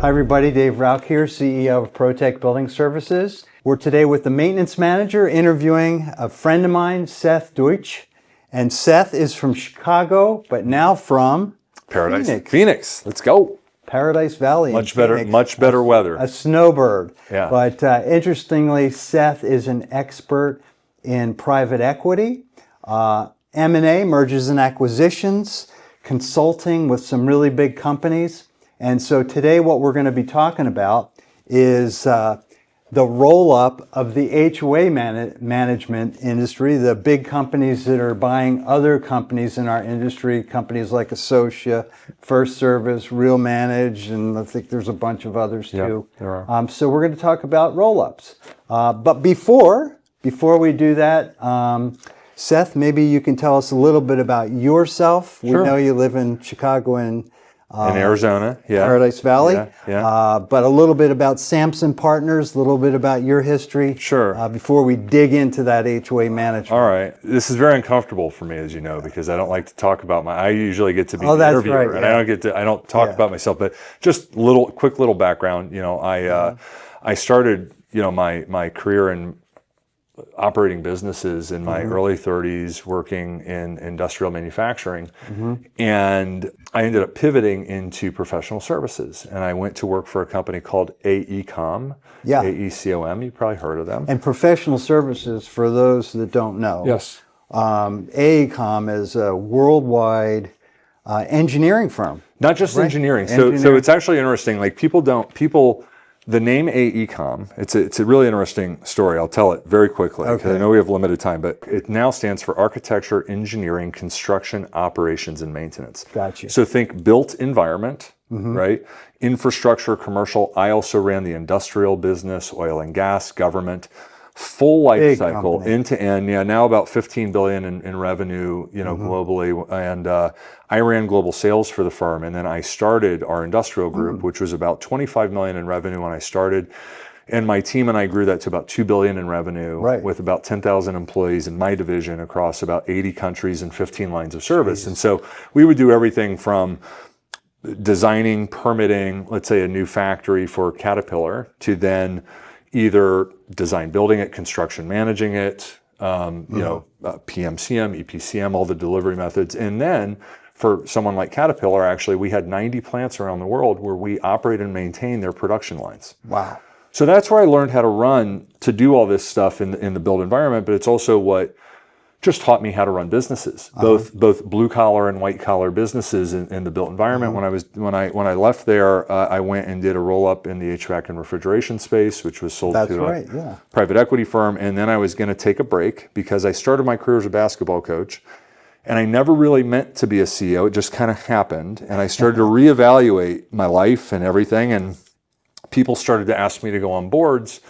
Hi everybody, Dave Rauch here, CEO of ProTech Building Services. We're today with the maintenance manager interviewing a friend of mine, Seth Deutsch. And Seth is from Chicago, but now from Phoenix. Let's go. Paradise Valley. Much better weather. A snowbird. Yeah. But interestingly, Seth is an expert in private equity, M&A, mergers and acquisitions, consulting with some really big companies. And so today what we're going to be talking about is the roll-up of the HOA management industry, the big companies that are buying other companies in our industry, companies like Associa, First Service, Real Manage, and I think there's a bunch of others too. There are. So we're going to talk about roll-ups. But before we do that, Seth, maybe you can tell us a little bit about yourself. Sure. We know you live in Chicago and in Arizona, Paradise Valley. Yeah. But a little bit about Samson Partners, a little bit about your history. Sure. Before we dig into that HOA management. All right. This is very uncomfortable for me, as you know, because I don't like to talk about I usually get to be the that's interviewer, right, and I don't talk about myself. But just quick little background. I started, my career in operating businesses in my early 30s, working in industrial manufacturing, and I ended up pivoting into professional services, and I went to work for a company called AECOM. Yeah. AECOM, you probably heard of them. And professional services, for those that don't know. Yes. AECOM is a worldwide engineering firm. Not just engineering. So it's actually interesting. Like the name AECOM, it's a really interesting story. I'll tell it very quickly because I know we have limited time, but it now stands for Architecture, Engineering, Construction, Operations, and Maintenance. Gotcha. So think built environment, right? Infrastructure, commercial. I also ran the industrial business, oil and gas, government, full life cycle, end to end. Yeah, now about 15 billion in revenue, globally. And I ran global sales for the firm, and then I started our industrial group, which was about 25 million in revenue when I started. And my team and I grew that to about 2 billion in revenue with about 10,000 employees in my division across about 80 countries and 15 lines of service. And so we would do everything from designing, permitting, let's say a new factory for Caterpillar, to then either design building it, construction managing it, PMCM, EPCM, all the delivery methods. And then for someone like Caterpillar, actually, we had 90 plants around the world where we operate and maintain their production lines. Wow. So that's where I learned how to do all this stuff in the built environment, but it's also what just taught me how to run businesses, both blue collar and white collar businesses in the built environment. When I left there, I went and did a roll up in the HVAC and refrigeration space, which was sold to a private equity firm. And then I was going to take a break because I started my career as a basketball coach, and I never really meant to be a CEO. It just kind of happened, and I started to reevaluate my life and everything. And people started to ask me to go on boards.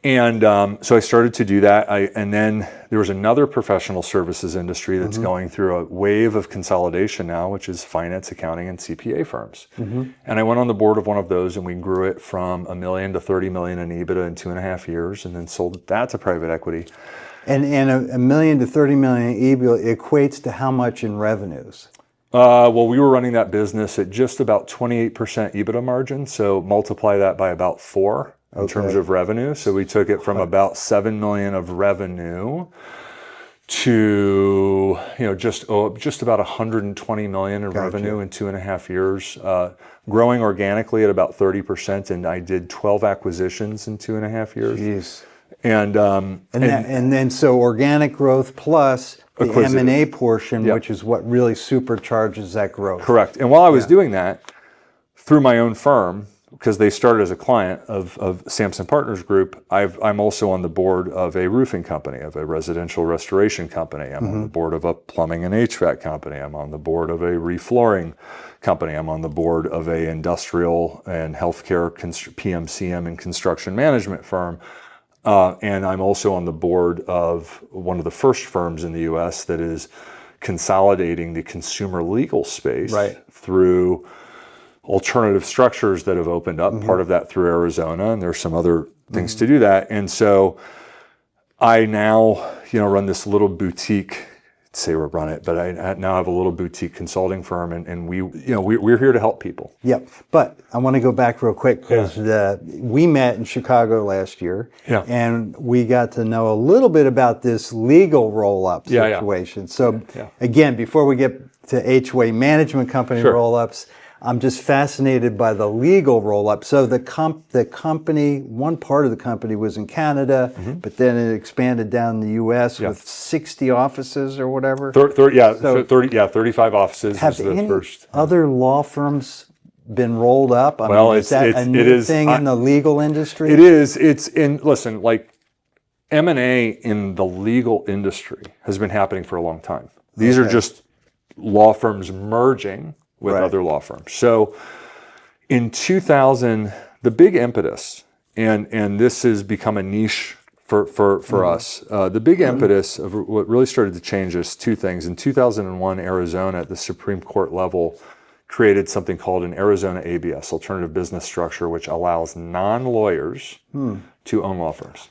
And so I started to do that. And then there was another professional services industry that's going through a wave of consolidation now, which is finance, accounting, and CPA firms. And I went on the board of one of those, and we grew it from $1 million to 30 million in EBITDA in 2.5 years, and then sold that to private equity. And $1 million to 30 million EBITDA equates to how much in revenues? Well, we were running that business at just about 28% EBITDA margin. So multiply that by about 4. In terms of revenue. So we took it from about 7 million of revenue to, just about 120 million in revenue in 2.5 years, growing organically at about 30%. And I did 12 acquisitions in 2.5 years. Jeez. And then so organic growth plus the M&A portion, which is what really supercharges that growth. Correct. And while I was doing that, through my own firm, because they started as a client of Samson Partners Group, I'm also on the board of a roofing company, of a residential restoration company. I'm on the board of a plumbing and HVAC company. I'm on the board of a reflooring company. I'm on the board of a industrial and healthcare PMCM and construction management firm. And I'm also on the board of one of the first firms in the U.S. that is consolidating the consumer legal space through alternative structures that have opened up, part of that through Arizona, and there's some other things to do that. And so I now, run this little boutique say we run it, but I now have a little boutique consulting firm, and we're here to help people. Yep. But I want to go back real quick because we met in Chicago last year, and we got to know a little bit about this legal roll-up situation. So again, before we get to HOA management company roll-ups, I'm just fascinated by the legal roll-up. So the company, one part of the company was in Canada, but then it expanded down in the U.S. with 60 offices or whatever. 35 offices. Have any other law firms been rolled up? I mean, is that a new thing in the legal industry? It is. Listen, like M&A in the legal industry has been happening for a long time. These are just law firms merging with other law firms. So in 2000, the big impetus, and this has become a niche for us, the big impetus of what really started to change is two things. In 2001, Arizona at the Supreme Court level created something called an Arizona ABS, Alternative Business Structure, which allows non-lawyers to own law firms.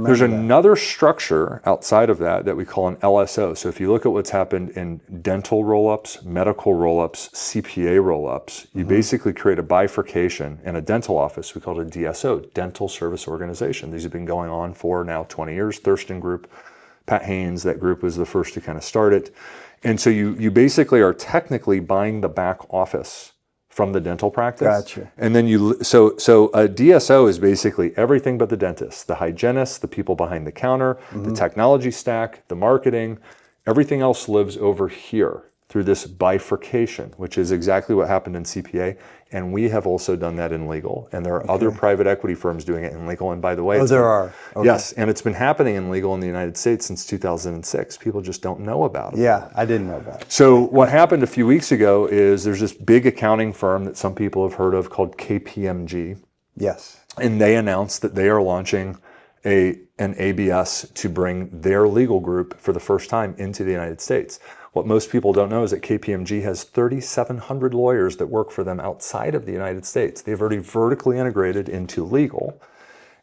There's another structure outside of that we call an LSO. So if you look at what's happened in dental roll-ups, medical roll-ups, CPA roll-ups, you basically create a bifurcation. In a dental office, we call it a DSO, Dental Service Organization. These have been going on for now 20 years. Thurston Group, Pat Haynes, that group was the first to kind of start it. And so you basically are technically buying the back office from the dental practice. Gotcha. And then so a DSO is basically everything but the dentist, the hygienist, the people behind the counter, the technology stack, the marketing, everything else lives over here through this bifurcation, which is exactly what happened in CPA. And we have also done that in legal. And there are other private equity firms doing it in legal. And by the way, there are. Okay. Yes, and it's been happening in legal in the United States since 2006. People just don't know about it. Yeah, I didn't know about it. So what happened a few weeks ago is there's this big accounting firm that some people have heard of called KPMG. Yes. And they announced that they are launching an ABS to bring their legal group for the first time into the United States. What most people don't know is that KPMG has 3,700 lawyers that work for them outside of the United States. They've already vertically integrated into legal.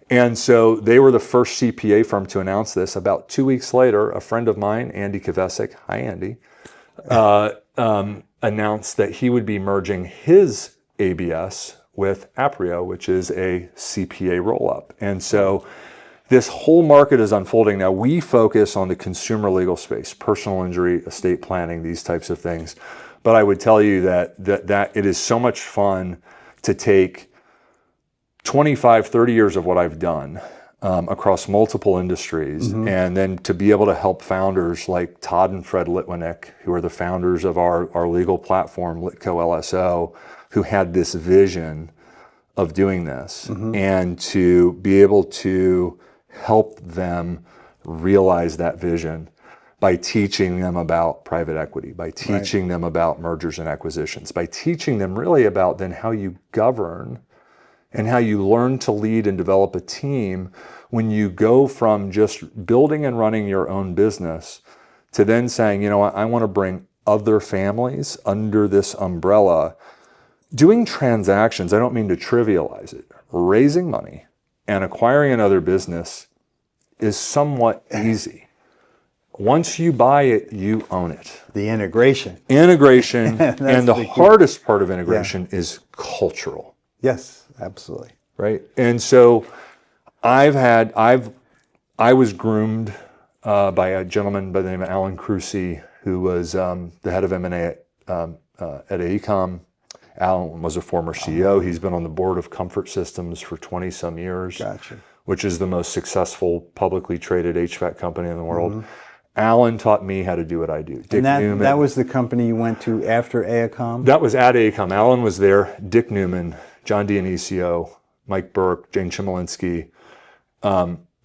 And so they were the first CPA firm to announce this. About 2 weeks later, a friend of mine, Andy Kvesic, hi Andy, announced that he would be merging his ABS with Aprio, which is a CPA roll-up. And so this whole market is unfolding. Now, we focus on the consumer legal space, personal injury, estate planning, these types of things. But I would tell you that it is so much fun to take 25, 30 years of what I've done across multiple industries, and then to be able to help founders like Todd and Fred Litwinick, who are the founders of our legal platform, Litco LSO, who had this vision of doing this, and to be able to help them realize that vision by teaching them about private equity, by teaching them about mergers and acquisitions, by teaching them really about then how you govern and how you learn to lead and develop a team when you go from just building and running your own business to then saying, you know what, I want to bring other families under this umbrella. Doing transactions, I don't mean to trivialize it, raising money and acquiring another business is somewhat easy. Once you buy it, you own it. The integration. Integration, and the hardest part of integration is cultural. Yes, absolutely. Right? And so I was groomed by a gentleman by the name of Alan Crucy, who was the head of M&A at AECOM. Alan was a former CEO. He's been on the board of Comfort Systems for 20 some years, which is the most successful publicly traded HVAC company in the world. Alan taught me how to do what I do. Dick Newman. That was the company you went to after AECOM? That was at AECOM. Alan was there. Dick Newman, John Dionisio, Mike Burke, Jane Chmielewski.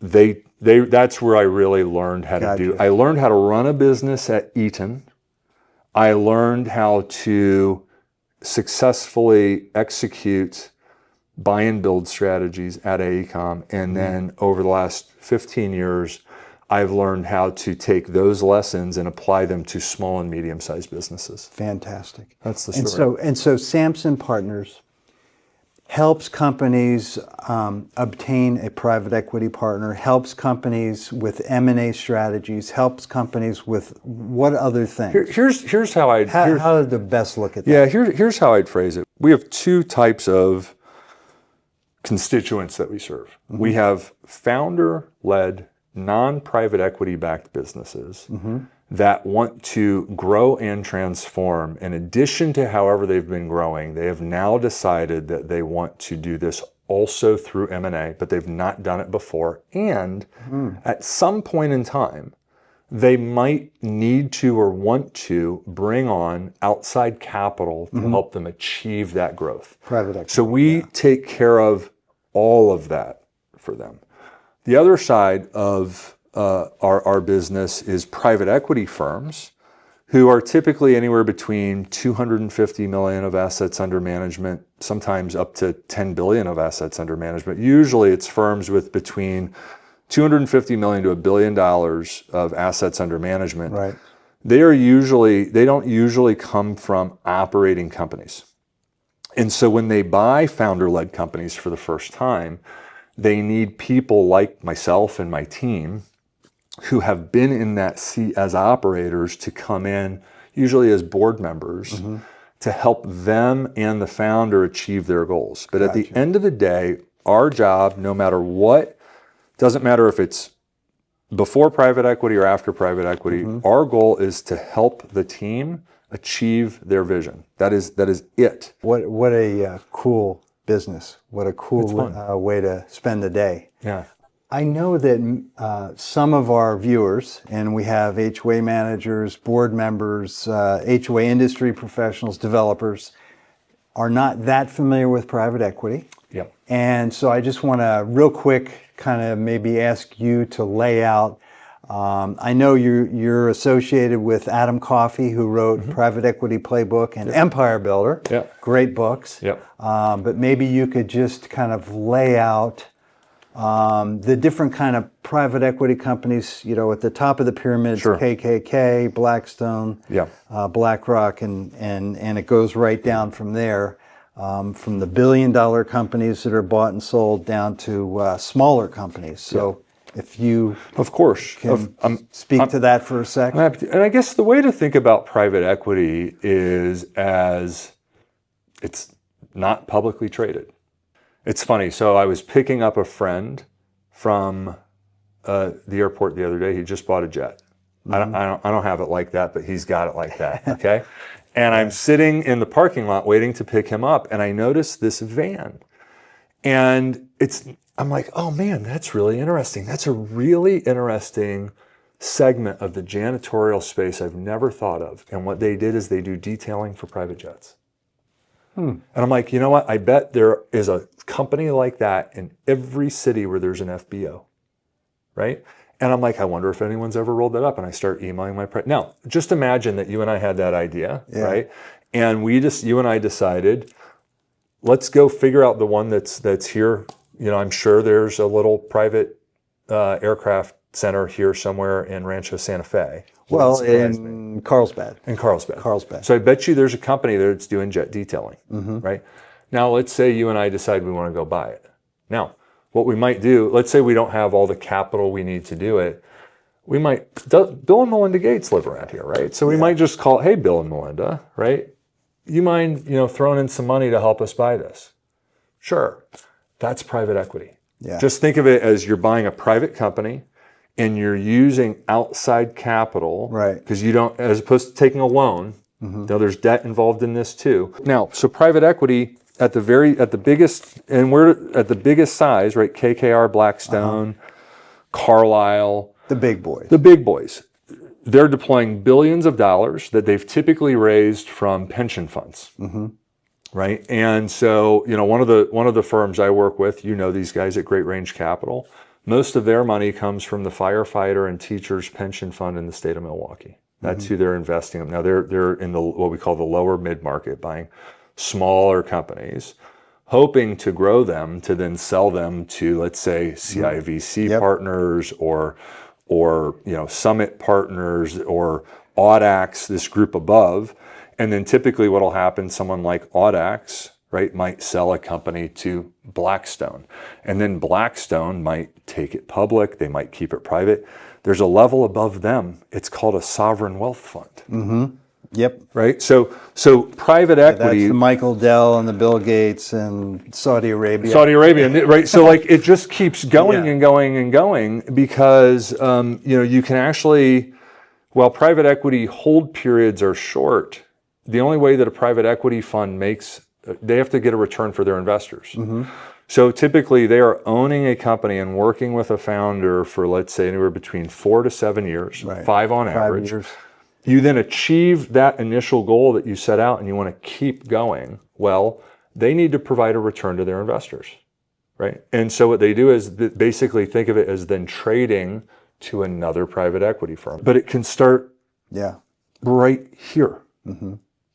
That's where I really learned how to do. I learned how to run a business at Eaton. I learned how to successfully execute buy and build strategies at AECOM. And then over the last 15 years, I've learned how to take those lessons and apply them to small and medium-sized businesses. Fantastic. That's the story. And so Samson Partners, helps companies obtain a private equity partner, helps companies with M&A strategies, helps companies with what other things? Here's how I'd How the best look at that? yeah, here's how I'd phrase it. We have two types of constituents that we serve. We have founder-led, non-private equity-backed businesses that want to grow and transform. In addition to however they've been growing, they have now decided that they want to do this also through M&A, but they've not done it before. And at some point in time, they might need to or want to bring on outside capital to help them achieve that growth. Private equity. So we take care of all of that for them. The other side of our business is private equity firms who are typically anywhere between 250 million of assets under management, sometimes up to 10 billion of assets under management. Usually it's firms with between 250 million to $1 billion of assets under management. Right. They don't usually come from operating companies. And so when they buy founder-led companies for the first time, they need people like myself and my team who have been in that seat as operators to come in, usually as board members, to help them and the founder achieve their goals. But at the end of the day, our job, no matter what, doesn't matter if it's before private equity or after private equity, our goal is to help the team achieve their vision. That is it. What a cool business. What a cool way to spend the day. Yeah. I know that some of our viewers, and we have HOA managers, board members, HOA industry professionals, developers, are not that familiar with private equity. Yep. And so I just want to real quick kind of maybe ask you to lay out. I know you're associated with Adam Coffey, who wrote Private Equity Playbook and Empire Builder. Yep. Great books. Yep. But maybe you could just kind of lay out the different kind of private equity companies. You know, at the top of the pyramid, Sure. KKK, Blackstone, BlackRock, and it goes right down from there. From the billion-dollar companies that are bought and sold down to smaller companies. So if you of course can speak to that for a sec. And I guess the way to think about private equity is as it's not publicly traded. It's funny. So I was picking up a friend from the airport the other day. He just bought a jet. I don't have it like that, but he's got it like that. Okay. And I'm sitting in the parking lot waiting to pick him up, and I noticed this van. And I'm like, oh man, that's really interesting. That's a really interesting segment of the janitorial space I've never thought of. And what they did is they do detailing for private jets. And I'm like, you know what? I bet there is a company like that in every city where there's an FBO, right? And I'm like, I wonder if anyone's ever rolled that up. And I start emailing my now, just imagine that you and I had that idea, right? And you and I decided, let's go figure out the one that's here. You know, I'm sure there's a little private aircraft center here somewhere in Rancho Santa Fe. Well, in Carlsbad. In Carlsbad. Carlsbad. So I bet you there's a company there that's doing jet detailing, right? Now, let's say you and I decide we want to go buy it. Now, what we might do, let's say we don't have all the capital we need to do it. We might, Bill and Melinda Gates live around here, right? So we might just call, hey, Bill and Melinda, right? You mind, throwing in some money to help us buy this? Sure. That's private equity. Yeah. Just think of it as you're buying a private company and you're using outside capital, right? Because you don't, as opposed to taking a loan. Now there's debt involved in this too. Now, so private equity at the biggest, and we're at the biggest size, right? KKR, Blackstone, Carlyle. The big boys. The big boys. They're deploying billions of dollars that they've typically raised from pension funds. Right. And so, one of the firms I work with, these guys at Great Range Capital, most of their money comes from the firefighter and teachers pension fund in the state of Milwaukee. That's who they're investing in. Now they're in what we call the lower mid-market, buying smaller companies, hoping to grow them to then sell them to, let's say, CIVC partners or Summit partners or Audax, this group above. And then typically what will happen, someone like Audax right, might sell a company to Blackstone. And then Blackstone might take it public. They might keep it private. There's a level above them. It's called a sovereign wealth fund. Yep. Right? So private equity. That's the Michael Dell and the Bill Gates and Saudi Arabia. Saudi Arabia, right? So like it just keeps going Yeah. and going and going because, you can actually, while private equity hold periods are short, the only way that a private equity fund they have to get a return for their investors. So typically they are owning a company and working with a founder for, let's say, anywhere between 4 to 7 years, Right. 5 on 5 average. years. You then achieve that initial goal that you set out and you want to keep going. Well, they need to provide a return to their investors, right? And so what they do is basically think of it as then trading to another private equity firm. But it can start right here,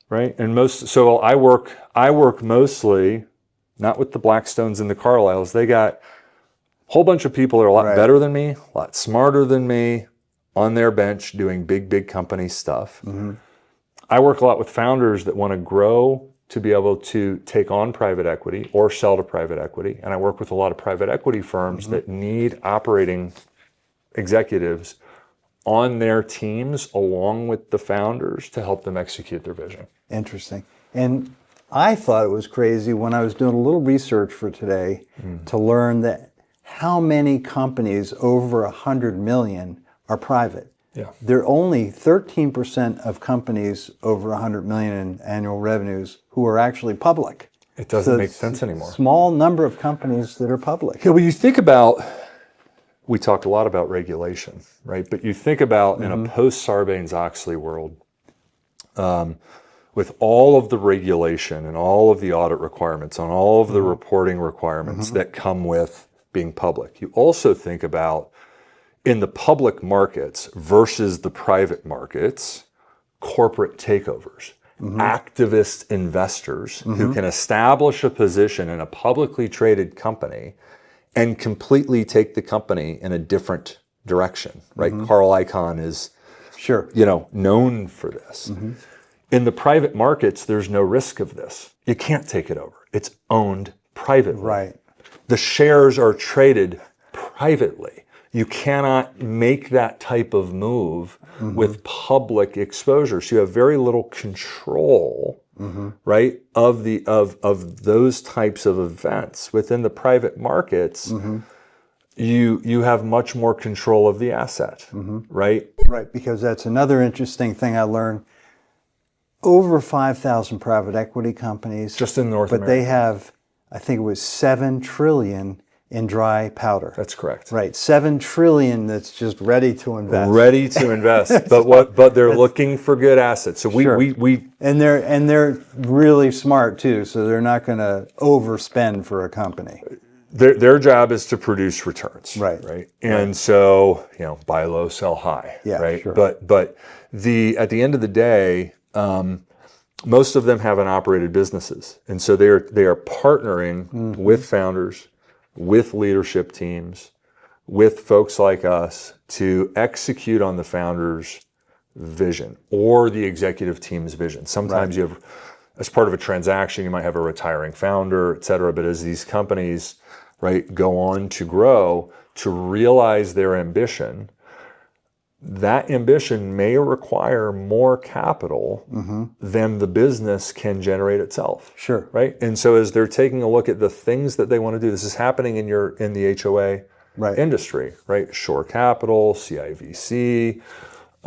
right? And so I work mostly not with the Blackstones and the Carlyles. They got a whole bunch of people that are a lot better than me, a lot smarter than me, on their bench doing big company stuff. I work a lot with founders that want to grow to be able to take on private equity or sell to private equity. And I work with a lot of private equity firms that need operating executives on their teams along with the founders to help them execute their vision. Interesting. And I thought it was crazy when I was doing a little research for today to learn that how many companies over 100 million are private. Yeah. There are only 13% of companies over 100 million in annual revenues who are actually public. It doesn't So make it's sense anymore. Small number of companies that are public. Yeah, well, you think about, we talked a lot about regulation, right? But you think about in a post-Sarbanes-Oxley world, with all of the regulation and all of the audit requirements and all of the reporting requirements that come with being public. You also think about in the public markets versus the private markets, corporate takeovers, activist investors who can establish a position in a publicly traded company and completely take the company in a different direction, right? Carl Icahn is, known for this. In the private markets, there's no risk of this. You can't take it over. It's owned privately. Right. The shares are traded privately. You cannot make that type of move with public exposure. So you have very little control, right, of those types of events. Within the private markets, you have much more control of the asset, right? Right, because that's another interesting thing I learned. Over 5,000 private equity companies. Just in North America. But they have, I think it was 7 trillion in dry powder. That's correct. Right, 7 trillion that's just ready to invest. Ready to invest, but they're looking for good assets. So we and they're really smart too. So they're not going to overspend for a company. Their job is to produce returns. Right. And so buy low, sell high. Yeah, right. sure. But at the end of the day, most of them have operated businesses, and so they are partnering with founders, with leadership teams, with folks like us to execute on the founder's vision or the executive team's vision. Sometimes you have, as part of a transaction, you might have a retiring founder, et cetera. But as these companies, go on to grow, to realize their ambition, that ambition may require more capital than the business can generate itself. Sure. Right. And so as they're taking a look at the things that they want to do, this is happening in the HOA industry, right? Shore Capital, CIVC,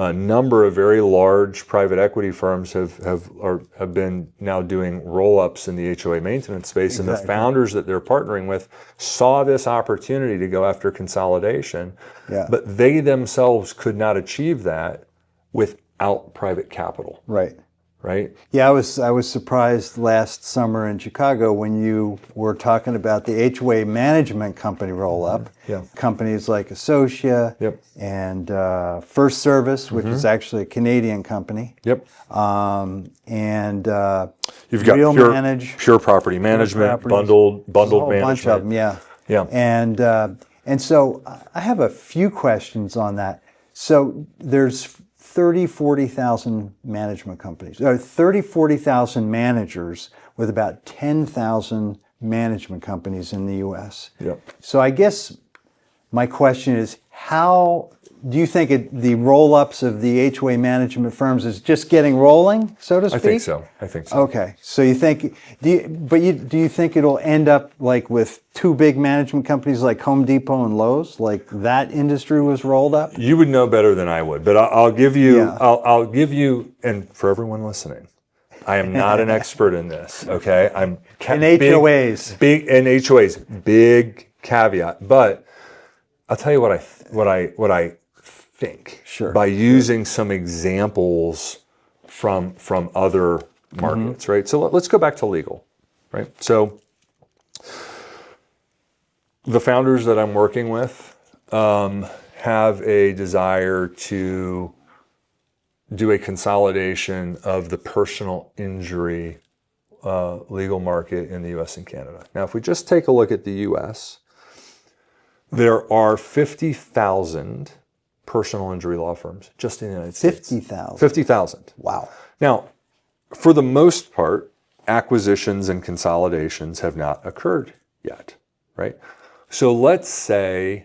a number of very large private equity firms have been now doing roll-ups in the HOA maintenance space. And the founders that they're partnering with saw this opportunity to go after consolidation, but they themselves could not achieve that without private capital. Right. Right? Yeah, I was surprised last summer in Chicago when you were talking about the HOA management company roll-up. Yeah. Companies like Associa and First Service, which is actually a Canadian company. Yep. And You've got Real pure property management, bundled a whole management. bunch of them, yeah. And so I have a few questions on that. So there's 40,000 management companies, or 40,000 managers with about 10,000 management companies in the U.S. Yep. So I guess my question is, how do you think the roll-ups of the HOA management firms is just getting rolling, so to speak? I think so. Okay, so you think, do you think it'll end up like with two big management companies like Home Depot and Lowe's, like that industry was rolled up? You would know better than I would, but I'll give you, Yeah. I'll give you, and for everyone listening, I am not an expert in this, okay? I'm In HOAs. Big caveat, but I'll tell you what I think. Sure. By using some examples from other markets, right? So let's go back to legal, right? So the founders that I'm working with have a desire to do a consolidation of the personal injury legal market in the U.S. and Canada. Now, if we just take a look at the U.S., there are 50,000 personal injury law firms just in the United States. 50,000. 50,000. Wow. Now, for the most part, acquisitions and consolidations have not occurred yet, right? So let's say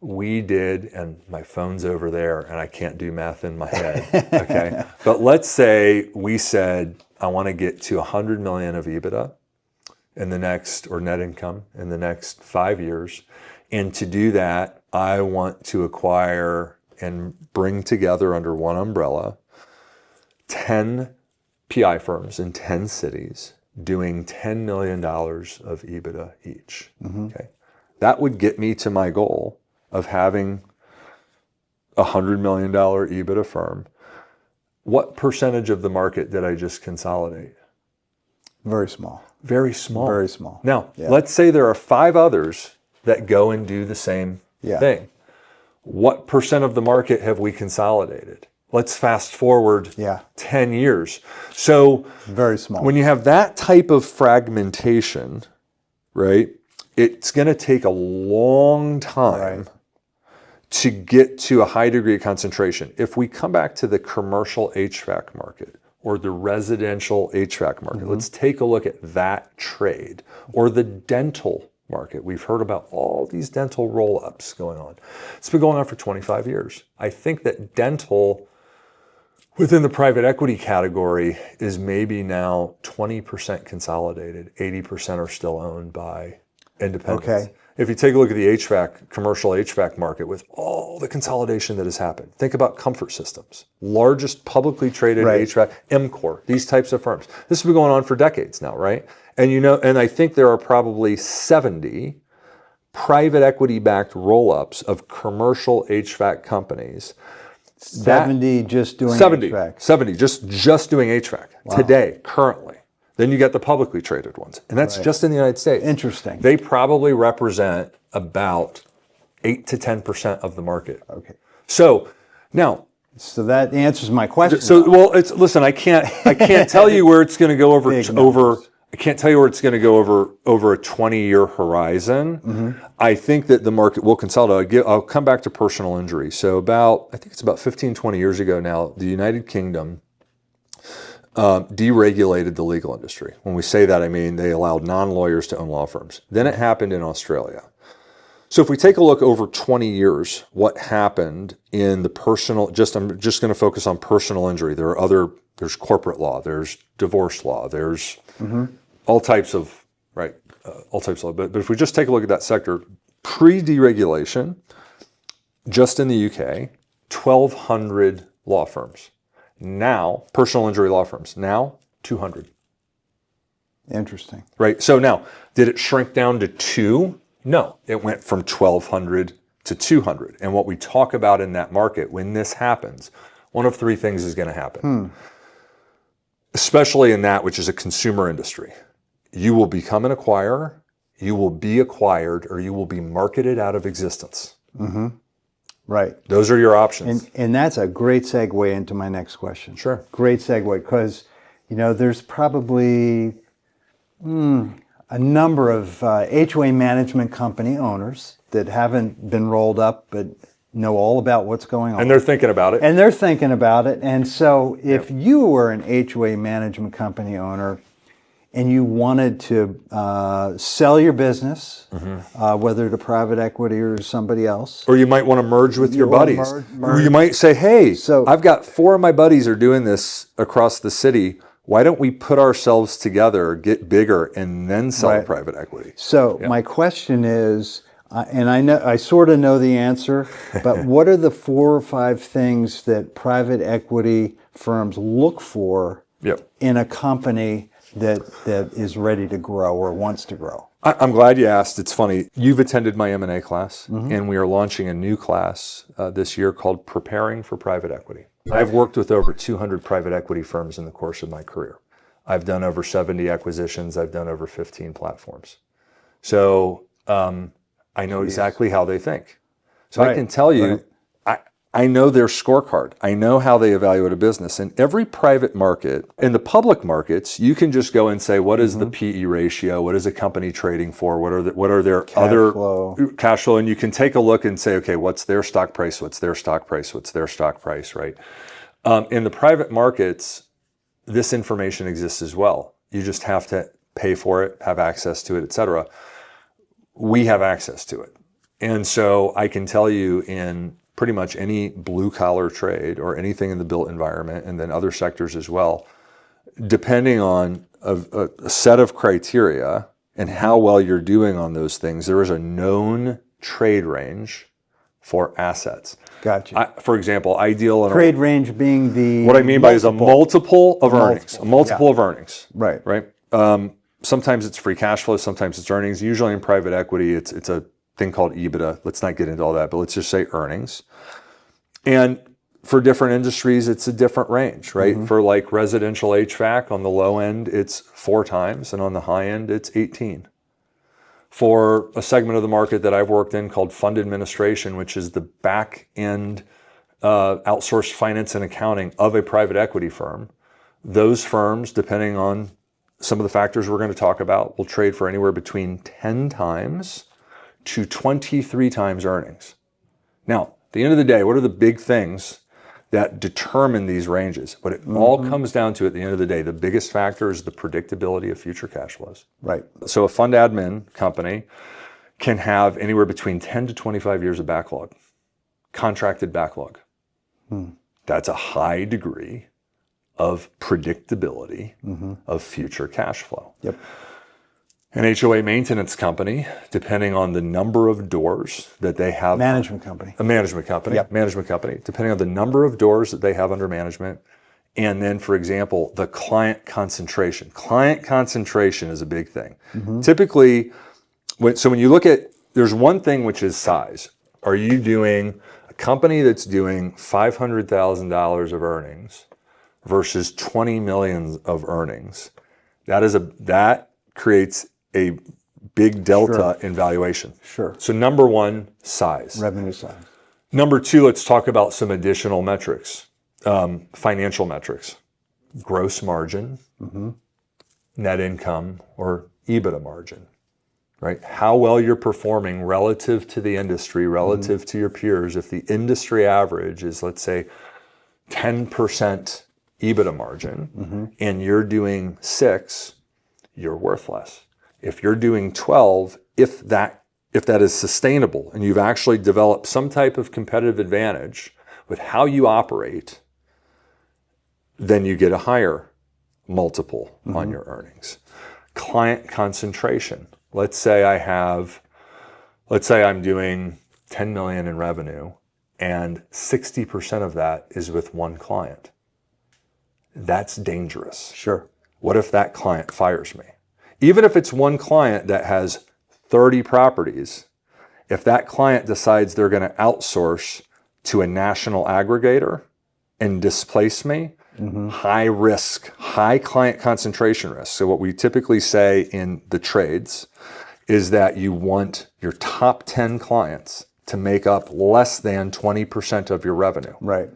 we did, and my phone's over there and I can't do math in my head, okay? But let's say we said, I want to get to 100 million of EBITDA in the next, or net income in the next 5 years. And to do that, I want to acquire and bring together under one umbrella 10 PI firms in 10 cities doing $10 million of EBITDA each. Okay, that would get me to my goal of having a $100 million EBITDA firm. What percentage of the market did I just consolidate? Very small. Very small. Very small. Now, let's say there are 5 others that go and do the same thing. What percent of the market have we consolidated? Let's fast forward 10 years. So very small. When you have that type of fragmentation, right, it's going to take a long time to get to a high degree of concentration. If we come back to the commercial HVAC market or the residential HVAC market, let's take a look at that trade, or the dental market. We've heard about all these dental roll-ups going on. It's been going on for 25 years. I think that dental within the private equity category is maybe now 20% consolidated, 80% are still owned by independents. Okay. If you take a look at the HVAC, commercial HVAC market with all the consolidation that has happened, think about Comfort Systems, largest publicly traded HVAC, MCOR, these types of firms. This has been going on for decades now, right? And and I think there are probably 70 private equity-backed roll-ups of commercial HVAC companies. 70 just doing HVAC. 70 just doing HVAC today, currently. Then you get the publicly traded ones, and that's just in the United States. Interesting. They probably represent about 8 to 10% of the market. Okay. So now, so that answers my question. So listen, I can't tell you where it's going to go over. I can't tell you where it's going to go over a 20-year horizon. I think that the market will consolidate. I'll come back to personal injury. So I think it's about 15, 20 years ago now, the United Kingdom deregulated the legal industry. When we say that, I mean they allowed non-lawyers to own law firms. Then it happened in Australia. So if we take a look over 20 years, what happened in the personal, I'm just going to focus on personal injury. There's corporate law, there's divorce law, there's all types of, all types of law. But if we just take a look at that sector, pre-deregulation, just in the UK, 1,200 law firms. Now, personal injury law firms, now 200. Interesting. Right, so now, did it shrink down to 2? No, it went from 1,200 to 200. And what we talk about in that market, when this happens, one of 3 things is going to happen. Especially in that which is a consumer industry. You will become an acquirer, you will be acquired, or you will be marketed out of existence. Right. Those are your options. And that's a great segue into my next question. Sure. Great segue, because, there's probably a number of HOA management company owners that haven't been rolled up, but know all about what's going on. And they're thinking about it. And they're thinking about it. And so if you were an HOA management company owner and you wanted to sell your business, whether to private equity or somebody else. Or you might want to merge with your buddies. merge. You might say, hey, So- I've got 4 of my buddies are doing this across the city. Why don't we put ourselves together, get bigger, and then sell to Right. private equity? So my question is, and I sort of know the answer, but what are the 4 or 5 things that private equity firms look for Yep. in a company that is ready to grow or wants to grow? I'm glad you asked. It's funny. You've attended my M&A class, and we are launching a new class this year called Preparing for Private Equity. I've worked with over 200 private equity firms in the course of my career. I've done over 70 acquisitions. I've done over 15 platforms. So I know exactly how they think. So I can tell you, I know their scorecard. I know how they evaluate a business. In every private market, in the public markets, you can just go and say, what is the PE ratio? What is a company trading for? What are their other cash flow? And you can take a look and say, okay, what's their stock price? What's their stock price? What's their stock price, right? In the private markets, this information exists as well. You just have to pay for it, have access to it, et cetera. We have access to it. And so I can tell you in pretty much any blue collar trade or anything in the built environment, and then other sectors as well, depending on a set of criteria and how well you're doing on those things, there is a known trade range for assets. Gotcha. For example, I deal in Trade range being the what I mean by is a multiple of earnings. A multiple of earnings. Right. Right. Sometimes it's free cash flow, sometimes it's earnings. Usually in private equity, it's a thing called EBITDA. Let's not get into all that, but let's just say earnings. And for different industries, it's a different range, right? For like residential HVAC, on the low end, it's 4 times, and on the high end, it's 18. For a segment of the market that I've worked in called fund administration, which is the back end outsourced finance and accounting of a private equity firm, those firms, depending on some of the factors we're going to talk about, will trade for anywhere between 10 times to 23 times earnings. Now, at the end of the day, what are the big things that determine these ranges? What it all comes down to at the end of the day, the biggest factor is the predictability of future cash flows. Right. So a fund admin company can have anywhere between 10 to 25 years of backlog, contracted backlog. That's a high degree of predictability of future cash flow. Yep. An HOA maintenance company, depending on the number of doors that they have. Management company. A management company. Yep. Management company, depending on the number of doors that they have under management. And then, for example, the client concentration. Client concentration is a big thing. Typically, when you look at, there's one thing which is size. Are you doing a company that's doing $500,000 of earnings versus 20 million of earnings? That creates a big delta in valuation. Sure. So number 1, size. Revenue size. Number 2, let's talk about some additional metrics, financial metrics, gross margin, net income, or EBITDA margin, right? How well you're performing relative to the industry, relative to your peers. If the industry average is, let's say, 10% EBITDA margin, and you're doing 6, you're worth less. If you're doing 12, if that is sustainable and you've actually developed some type of competitive advantage with how you operate, then you get a higher multiple on your earnings. Client concentration. Let's say I'm doing 10 million in revenue and 60% of that is with one client. That's dangerous. Sure. What if that client fires me? Even if it's one client that has 30 properties, if that client decides they're going to outsource to a national aggregator and displace me, high risk, high client concentration risk. So what we typically say in the trades is that you want your top 10 clients to make up less than 20% of your revenue. Right.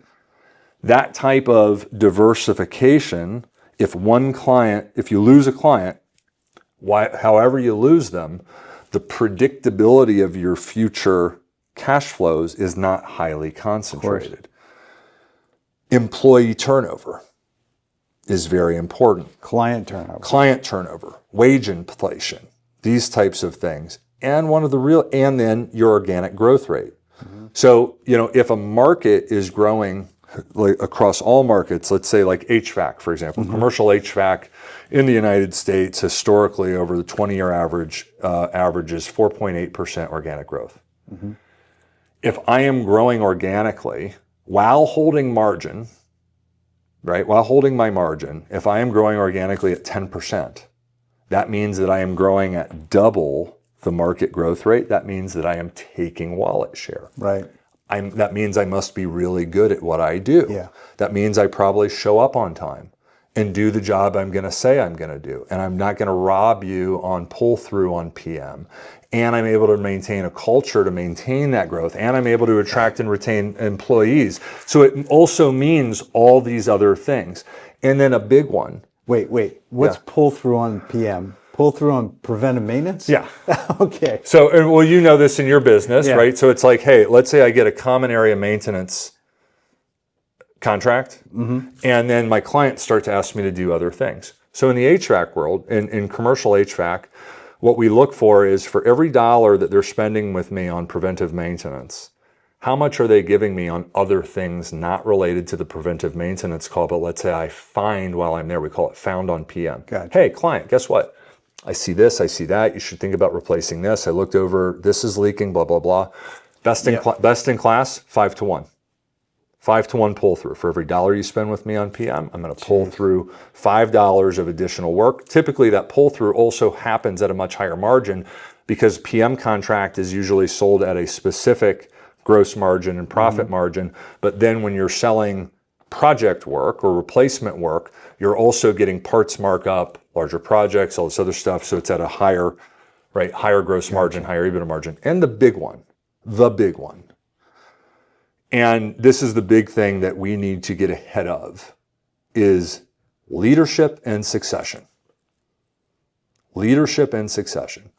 That type of diversification, if you lose a client, however you lose them, the predictability of your future cash flows is not highly concentrated. Employee turnover is very important. Client turnover, Wage inflation, these types of things. And and then your organic growth rate. So, if a market is growing like across all markets, let's say like HVAC, for example, commercial HVAC in the United States historically over the 20-year average averages 4.8% organic growth. If I am growing organically while holding margin, right, while holding my margin, if I am growing organically at 10%, that means that I am growing at double the market growth rate. That means that I am taking wallet share. Right. That means I must be really good at what I do. Yeah. That means I probably show up on time and do the job I'm going to say I'm going to do. And I'm not going to rob you on pull through on PM. And I'm able to maintain a culture to maintain that growth. And I'm able to attract and retain employees. So it also means all these other things. And then a big one. Wait. What's pull through on PM? Pull through on preventive maintenance? Yeah. Okay. So, well, you know this in your business, right? So it's like, hey, let's say I get a common area maintenance contract, and then my clients start to ask me to do other things. So in the HVAC world, in commercial HVAC, what we look for is for every dollar that they're spending with me on preventive maintenance, how much are they giving me on other things not related to the preventive maintenance call, but let's say I find while I'm there, we call it found on PM. Gotcha. Hey, client, guess what? I see this, I see that. You should think about replacing this. I looked over, this is leaking, blah, blah, blah. Best in class, 5 to 1. 5 to 1 pull through. For every dollar you spend with me on PM, I'm going to pull through $5 of additional work. Typically, that pull through also happens at a much higher margin because PM contract is usually sold at a specific gross margin and profit margin. But then when you're selling project work or replacement work, you're also getting parts markup, larger projects, all this other stuff. So it's at a higher gross margin, higher EBITDA margin. And the big one, and this is the big thing that we need to get ahead of, is leadership and succession. Leadership and succession.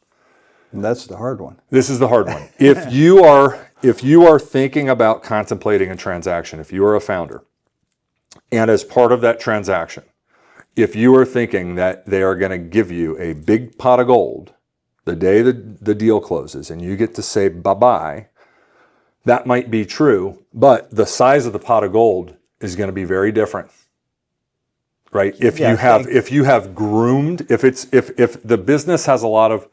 And that's the hard one. This is the hard one. If you are thinking about contemplating a transaction, if you are a founder, and as part of that transaction, if you are thinking that they are going to give you a big pot of gold the day the deal closes and you get to say bye-bye, that might be true, but the size of the pot of gold is going to be very different, right? If you have groomed, if the business has a lot of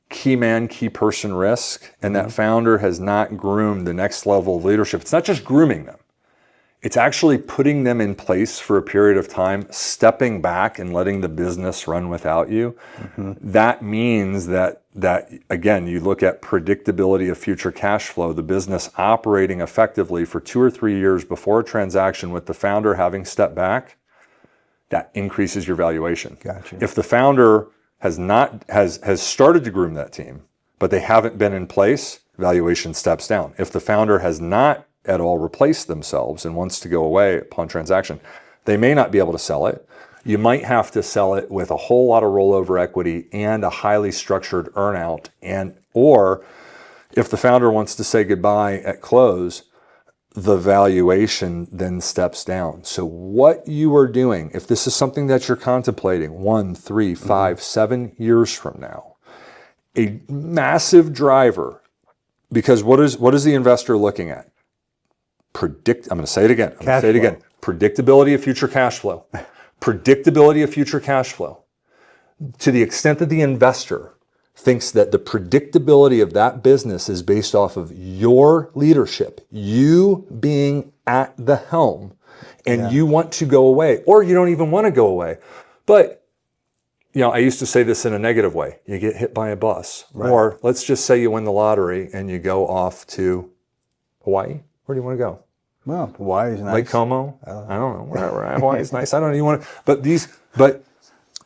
key man, key person risk, and that founder has not groomed the next level of leadership, it's not just grooming them. It's actually putting them in place for a period of time, stepping back and letting the business run without you. That means that again, you look at predictability of future cash flow, the business operating effectively for 2 or 3 years before a transaction with the founder having stepped back, that increases your valuation. Gotcha. If the founder has started to groom that team, but they haven't been in place, valuation steps down. If the founder has not at all replaced themselves and wants to go away upon transaction, they may not be able to sell it. You might have to sell it with a whole lot of rollover equity and a highly structured earnout. Or if the founder wants to say goodbye at close, the valuation then steps down. So what you are doing, if this is something that you're contemplating 1, 3, 5, 7 years from now, a massive driver, because what is the investor looking at? I'm going to say it again. Predictability of future cash flow. Predictability of future cash flow. To the extent that the investor thinks that the predictability of that business is based off of your leadership, you being at the helm, and you want to go away, or you don't even want to go away. But, I used to say this in a negative way. You get hit by a bus. Right. Or let's just say you win the lottery and you go off to Hawaii. Where do you want to go? Well, Hawaii's nice. Lake Como? I don't know. Wherever. Hawaii's nice. I don't even want to.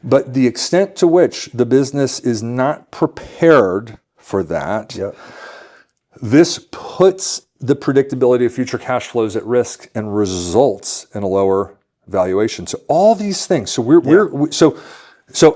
But the extent to which the business is not prepared for that, this puts the predictability of future cash flows at risk and results in a lower valuation. So all these things. So So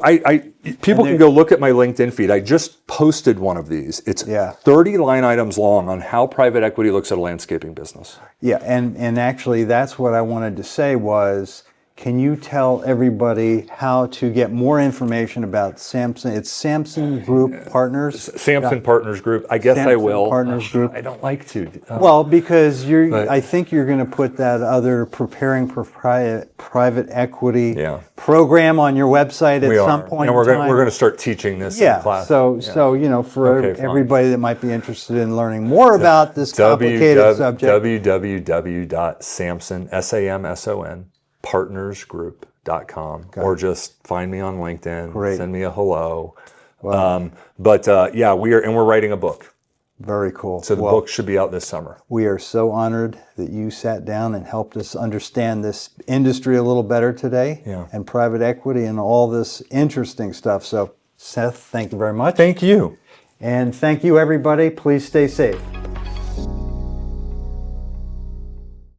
people can go look at my LinkedIn feed. I just posted one of these. It's 30 line items long on how private equity looks at a landscaping business. Yeah, and actually that's what I wanted to say was, can you tell everybody how to get more information about Samson? It's Samson Group Partners. Samson Partners Group. I guess I will. Partners Group. I don't like to. Well, because I think you're going to put that other preparing for private equity program on your website at some point. And we're going to start teaching this in class. So for everybody that might be interested in learning more about this complicated subject, www.samson, SAMSON, partnersgroup.com, or just find me on LinkedIn. Send me a hello. Wow. We're writing a book. Very cool. So the book should be out this summer. We are so honored that you sat down and helped us understand this industry a little better today, and private equity and all this interesting stuff. So Seth, thank you very much. Thank you. And thank you, everybody. Please stay safe.